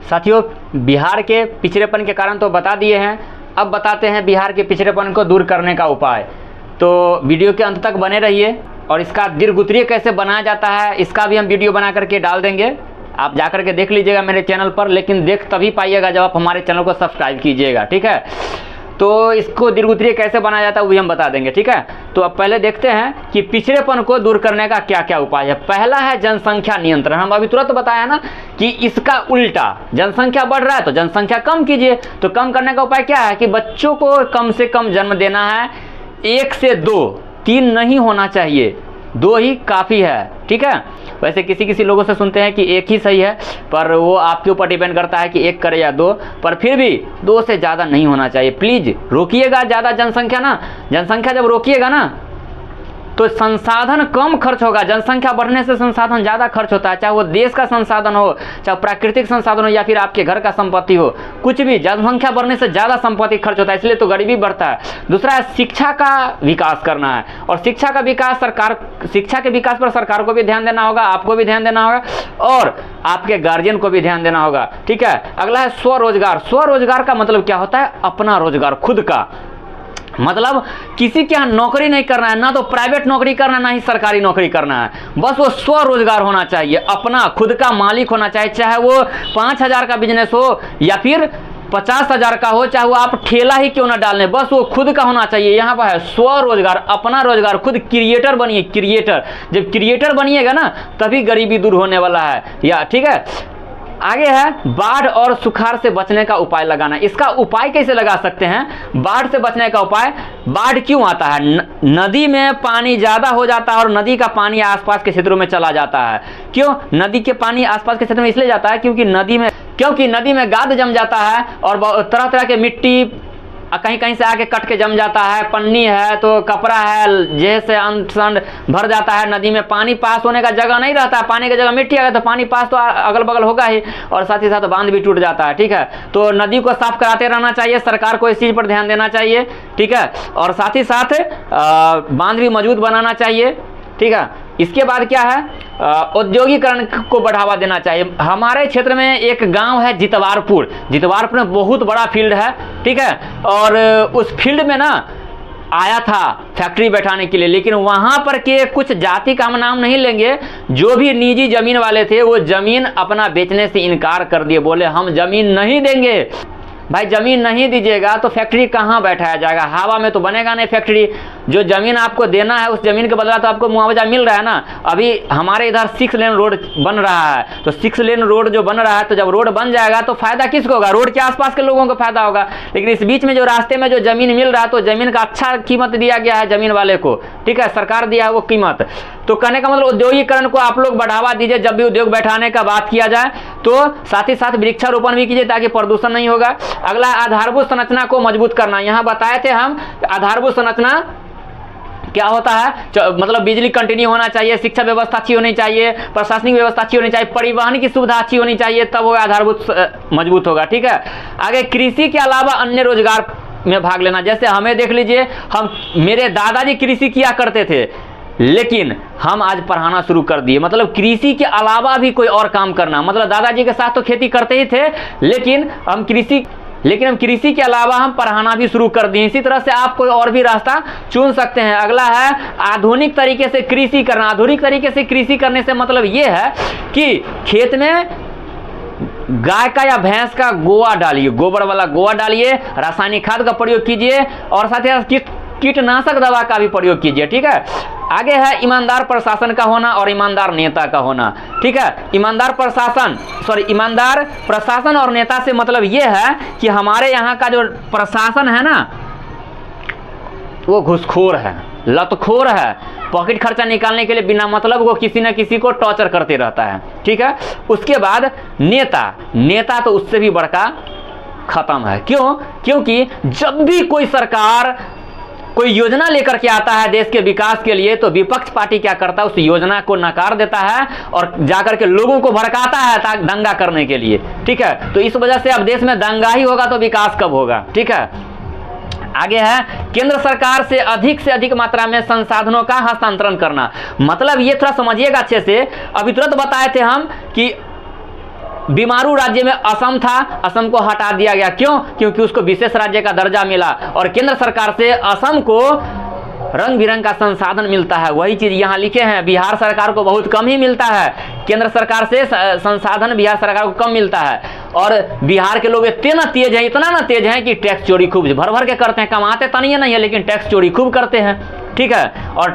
साथियों, बिहार के पिछड़ेपन के कारण तो बता दिए हैं, अब बताते हैं बिहार के पिछड़ेपन को दूर करने का उपाय। तो वीडियो के अंत तक बने रहिए, और इसका दीर्घसूत्री कैसे बनाया जाता है इसका भी हम वीडियो बना करके डाल देंगे, आप जाकर के देख लीजिएगा मेरे चैनल पर। लेकिन देख तभी पाइएगा जब आप हमारे चैनल को सब्सक्राइब कीजिएगा। ठीक है, तो इसको दीर्घोत्तरीय कैसे बनाया जाता है वो भी हम बता देंगे, ठीक है। तो अब पहले देखते हैं कि पिछड़ेपन को दूर करने का क्या क्या उपाय है। पहला है जनसंख्या नियंत्रण। हम अभी तुरंत बताया ना कि इसका उल्टा, जनसंख्या बढ़ रहा है तो जनसंख्या कम कीजिए। तो कम करने का उपाय क्या है कि बच्चों को कम से कम जन्म देना है, 1 से 2, 3 नहीं होना चाहिए, 2 ही काफ़ी है, ठीक है। वैसे किसी लोगों से सुनते हैं कि 1 ही सही है, पर वो आपके ऊपर डिपेंड करता है कि 1 करे या 2, पर फिर भी 2 से ज़्यादा नहीं होना चाहिए। प्लीज़ रोकिएगा ज़्यादा जनसंख्या ना, जनसंख्या जब रोकिएगा ना तो संसाधन कम खर्च होगा। जनसंख्या बढ़ने से संसाधन ज़्यादा खर्च होता है, चाहे वो देश का संसाधन हो, चाहे प्राकृतिक संसाधन हो, या फिर आपके घर का संपत्ति हो, कुछ भी। जनसंख्या बढ़ने से ज़्यादा संपत्ति खर्च होता है, इसलिए तो गरीबी बढ़ता है। दूसरा है शिक्षा का विकास करना है, और शिक्षा का विकास शिक्षा के विकास पर सरकार को भी ध्यान देना होगा, आपको भी ध्यान देना होगा, और आपके गार्जियन को भी ध्यान देना होगा, ठीक है। अगला है स्वरोजगार। स्वरोजगार का मतलब क्या होता है? अपना रोजगार, खुद का। मतलब किसी के यहाँ नौकरी नहीं करना है, ना तो प्राइवेट नौकरी करना है, ना ही सरकारी नौकरी करना है, बस वो स्वरोजगार होना चाहिए, अपना खुद का मालिक होना चाहिए। चाहे वो 5,000 का बिजनेस हो या फिर 50,000 का हो, चाहे वो आप ठेला ही क्यों ना डालने, बस वो खुद का होना चाहिए। यहाँ पर है स्वरोजगार, अपना रोजगार, खुद क्रिएटर बनिए, क्रिएटर। जब क्रिएटर बनिएगा ना तभी गरीबी दूर होने वाला है, या ठीक है। आगे है बाढ़ और सुखाड़ से बचने का उपाय लगाना। इसका उपाय कैसे लगा सकते हैं? बाढ़ से बचने का उपाय, बाढ़ क्यों आता है? नदी में पानी ज़्यादा हो जाता है और नदी का पानी आसपास के क्षेत्रों में चला जाता है। क्यों नदी के पानी आसपास के क्षेत्र में इसलिए जाता है? क्योंकि नदी में गाद जम जाता है और तरह तरह के मिट्टी कहीं कहीं से आके कट के जम जाता है, पन्नी है तो कपड़ा है, जैसे अंत संड भर जाता है। नदी में पानी पास होने का जगह नहीं रहता है, पानी की जगह मिट्टी आ गया तो पानी पास तो अगल बगल होगा ही, और साथ ही साथ बांध भी टूट जाता है, ठीक है। तो नदी को साफ कराते रहना चाहिए, सरकार को इस चीज़ पर ध्यान देना चाहिए, ठीक है। और साथ ही साथ बांध भी मजबूत बनाना चाहिए, ठीक है। इसके बाद क्या है? औद्योगिकरण को बढ़ावा देना चाहिए। हमारे क्षेत्र में एक गांव है जितवारपुर में बहुत बड़ा फील्ड है, ठीक है। और उस फील्ड में ना आया था फैक्ट्री बैठाने के लिए, लेकिन वहां पर के कुछ जाति का हम नाम नहीं लेंगे, जो भी निजी जमीन वाले थे वो जमीन अपना बेचने से इनकार कर दिए, बोले हम जमीन नहीं देंगे। भाई जमीन नहीं दीजिएगा तो फैक्ट्री कहाँ बैठाया जाएगा? हवा में तो बनेगा नहीं फैक्ट्री। जो जमीन आपको देना है उस जमीन के बदला तो आपको मुआवजा मिल रहा है ना। अभी हमारे इधर 6 लेन रोड बन रहा है, तो 6 लेन रोड जो बन रहा है, तो जब रोड बन जाएगा तो फायदा किसको होगा? रोड के आसपास के लोगों को फायदा होगा। लेकिन इस बीच में जो रास्ते में जो जमीन मिल रहा है, तो जमीन का अच्छा कीमत दिया गया है जमीन वाले को, ठीक है, सरकार दिया है वो कीमत। तो कहने का मतलब औद्योगिकरण को आप लोग बढ़ावा दीजिए। जब भी उद्योग बैठाने का बात किया जाए तो साथ ही साथ वृक्षारोपण भी कीजिए ताकि प्रदूषण नहीं होगा। अगला आधारभूत संरचना को मजबूत करना। यहाँ बताए थे हम आधारभूत संरचना क्या होता है, मतलब बिजली कंटिन्यू होना चाहिए, शिक्षा व्यवस्था अच्छी होनी चाहिए, प्रशासनिक व्यवस्था अच्छी होनी चाहिए, परिवहन की सुविधा अच्छी होनी चाहिए, तब वो आधारभूत मजबूत होगा, ठीक है। आगे कृषि के अलावा अन्य रोजगार में भाग लेना। जैसे हमें देख लीजिए, मेरे दादाजी कृषि किया करते थे, लेकिन हम आज पढ़ाना शुरू कर दिए। मतलब कृषि के अलावा भी कोई और काम करना, मतलब दादाजी के साथ तो खेती करते ही थे, लेकिन हम कृषि के अलावा हम पढ़ाना भी शुरू कर दिए। इसी तरह से आप कोई और भी रास्ता चुन सकते हैं। अगला है आधुनिक तरीके से कृषि करना। आधुनिक तरीके से कृषि करने से मतलब ये है कि खेत में गाय का या भैंस का गोवा डालिए, गोबर वाला गोवा डालिए, रासायनिक खाद का प्रयोग कीजिए, और साथ ही साथ कीटनाशक दवा का भी प्रयोग कीजिए, ठीक है। आगे है ईमानदार प्रशासन का होना और ईमानदार नेता का होना, ठीक है। ईमानदार प्रशासन और नेता से मतलब ये है कि हमारे यहाँ का जो प्रशासन है ना, वो घूसखोर है, लतखोर है, पॉकेट खर्चा निकालने के लिए बिना मतलब वो किसी न किसी को टॉर्चर करते रहता है, ठीक है। उसके बाद नेता तो उससे भी बड़का खत्म है। क्यों? क्योंकि जब भी कोई सरकार कोई योजना लेकर के आता है देश के विकास के लिए, तो विपक्ष पार्टी क्या करता है, उस योजना को नकार देता है और जाकर के लोगों को भड़काता है दंगा करने के लिए, ठीक है। तो इस वजह से अब देश में दंगा ही होगा तो विकास कब होगा, ठीक है। आगे है केंद्र सरकार से अधिक मात्रा में संसाधनों का हस्तांतरण करना। मतलब ये थोड़ा समझिएगा अच्छे से। अभी तुरंत बताए थे हम कि बीमारू राज्य में असम था, असम को हटा दिया गया। क्यों? क्योंकि उसको विशेष राज्य का दर्जा मिला, और केंद्र सरकार से असम को रंग बिरंग का संसाधन मिलता है। वही चीज यहाँ लिखे हैं, बिहार सरकार को बहुत कम ही मिलता है, केंद्र सरकार से संसाधन बिहार सरकार को कम मिलता है। और बिहार के लोग इतने ना तेज हैं, इतना ना तेज हैं कि टैक्स चोरी खूब भर भर के करते हैं। कमाते तो नहीं है लेकिन टैक्स चोरी खूब करते हैं, ठीक है। और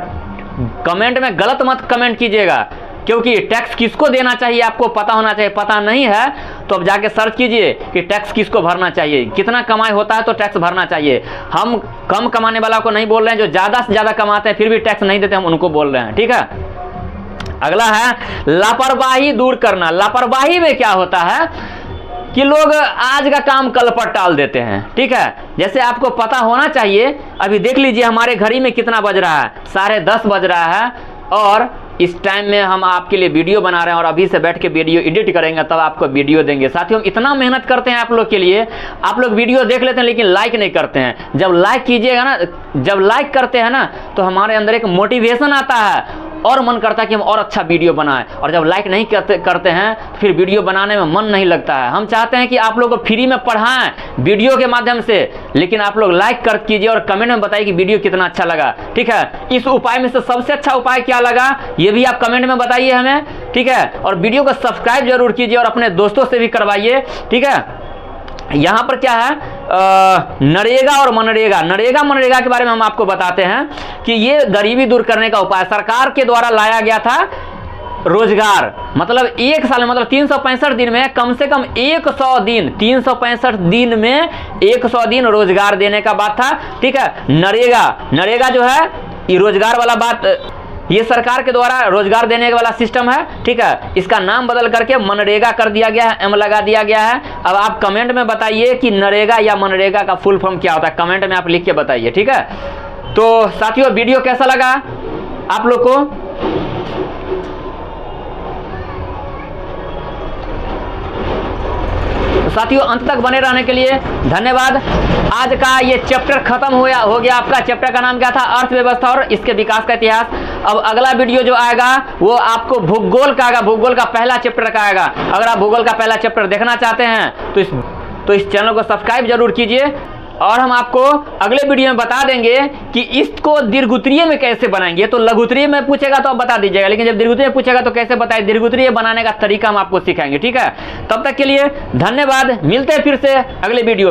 कमेंट में गलत मत कमेंट कीजिएगा, क्योंकि टैक्स किसको देना चाहिए आपको पता होना चाहिए। पता नहीं है तो अब जाके सर्च कीजिए कि टैक्स किसको भरना चाहिए, कितना कमाई होता है तो टैक्स भरना चाहिए। हम कम कमाने वाला को नहीं बोल रहे हैं, जो ज़्यादा से ज़्यादा कमाते हैं फिर भी टैक्स नहीं देते, हम उनको बोल रहे हैं, ठीक है। अगला है लापरवाही दूर करना। लापरवाही में क्या होता है कि लोग आज का काम कल पर टाल देते हैं, ठीक है। जैसे आपको पता होना चाहिए, अभी देख लीजिए हमारे घड़ी में कितना बज रहा है, 10:30 बज रहा है, और इस टाइम में हम आपके लिए वीडियो बना रहे हैं और अभी से बैठ के वीडियो एडिट करेंगे तब आपको वीडियो देंगे। साथियों हम इतना मेहनत करते हैं आप लोग के लिए, आप लोग वीडियो देख लेते हैं लेकिन लाइक नहीं करते हैं। जब लाइक कीजिएगा ना, जब लाइक करते हैं ना तो हमारे अंदर एक मोटिवेशन आता है और मन करता है कि हम और अच्छा वीडियो बनाएं। और जब लाइक नहीं करते हैं तो फिर वीडियो बनाने में मन नहीं लगता है। हम चाहते हैं कि आप लोग को फ्री में पढ़ाएं वीडियो के माध्यम से, लेकिन आप लोग लाइक कर कीजिए और कमेंट में बताइए कि वीडियो कितना अच्छा लगा, ठीक है। इस उपाय में से सबसे अच्छा उपाय क्या लगा ये भी आप कमेंट में बताइए हमें, ठीक है। और वीडियो को सब्सक्राइब जरूर कीजिए और अपने दोस्तों से भी करवाइए, ठीक है। यहाँ पर क्या है, नरेगा और मनरेगा। नरेगा मनरेगा के बारे में हम आपको बताते हैं कि ये गरीबी दूर करने का उपाय सरकार के द्वारा लाया गया था। रोजगार मतलब एक साल में, मतलब 365 दिन में कम से कम 100 दिन, 365 दिन में 100 दिन रोजगार देने का बात था, ठीक है। नरेगा जो है ये रोजगार वाला बात, ये सरकार के द्वारा रोजगार देने वाला सिस्टम है, ठीक है। इसका नाम बदल करके मनरेगा कर दिया गया है, एम लगा दिया गया है। अब आप कमेंट में बताइए कि नरेगा या मनरेगा का फुल फॉर्म क्या होता है, कमेंट में आप लिख के बताइए, ठीक है। तो साथियों वीडियो कैसा लगा आप लोग को, साथियों अंत तक बने रहने के लिए धन्यवाद। आज का ये चैप्टर खत्म हो गया। आपका चैप्टर का नाम क्या था, अर्थव्यवस्था और इसके विकास का इतिहास। अब अगला वीडियो जो आएगा वो आपको भूगोल का आएगा, भूगोल का पहला चैप्टर का आएगा। अगर आप भूगोल का पहला चैप्टर देखना चाहते हैं तो इस चैनल को सब्सक्राइब जरूर कीजिए। और हम आपको अगले वीडियो में बता देंगे कि इसको दीर्घोत्तरीय में कैसे बनाएंगे। तो लघुत्तरीय में पूछेगा तो आप बता दीजिएगा, लेकिन जब दीर्घोत्तरीय में पूछेगा तो कैसे बताए, दीर्घोत्तरीय बनाने का तरीका हम आपको सिखाएंगे, ठीक है। तब तक के लिए धन्यवाद, मिलते हैं फिर से अगले वीडियो में।